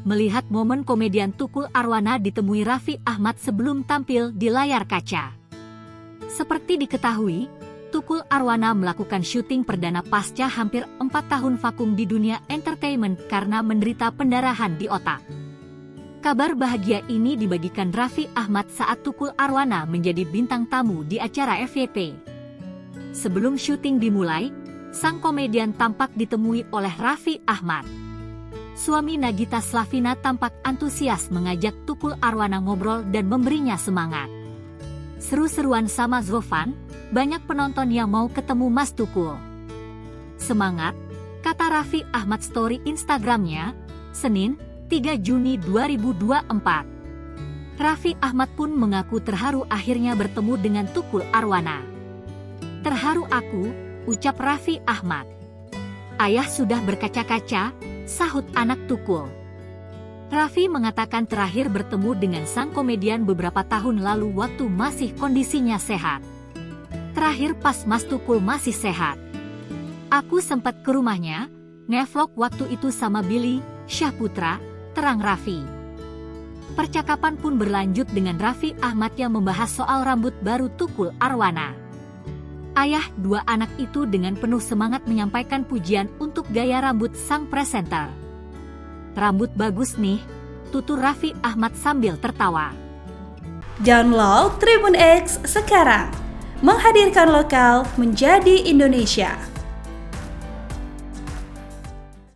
melihat momen komedian Tukul Arwana ditemui Raffi Ahmad sebelum tampil di layar kaca. Seperti diketahui, Tukul Arwana melakukan syuting perdana pasca hampir 4 tahun vakum di dunia entertainment karena menderita pendarahan di otak. Kabar bahagia ini dibagikan Raffi Ahmad saat Tukul Arwana menjadi bintang tamu di acara FYP. Sebelum syuting dimulai, sang komedian tampak ditemui oleh Raffi Ahmad. Suami Nagita Slavina tampak antusias mengajak Tukul Arwana ngobrol dan memberinya semangat. Seru-seruan sama Zofan, banyak penonton yang mau ketemu Mas Tukul. Semangat, kata Raffi Ahmad story Instagramnya, Senin, 3 Juni 2024. Raffi Ahmad pun mengaku terharu akhirnya bertemu dengan Tukul Arwana. "Terharu aku," ucap Raffi Ahmad. "Ayah sudah berkaca-kaca," sahut anak Tukul. Raffi mengatakan terakhir bertemu dengan sang komedian beberapa tahun lalu waktu masih kondisinya sehat. "Terakhir pas Mas Tukul masih sehat. Aku sempat ke rumahnya, ngevlog waktu itu sama Billy Syahputra," terang Raffi. Percakapan pun berlanjut dengan Raffi Ahmad yang membahas soal rambut baru Tukul Arwana. Ayah dua anak itu dengan penuh semangat menyampaikan pujian untuk gaya rambut sang presenter. "Rambut bagus nih," tutur Raffi Ahmad sambil tertawa. Download Tribun X sekarang, menghadirkan lokal menjadi Indonesia.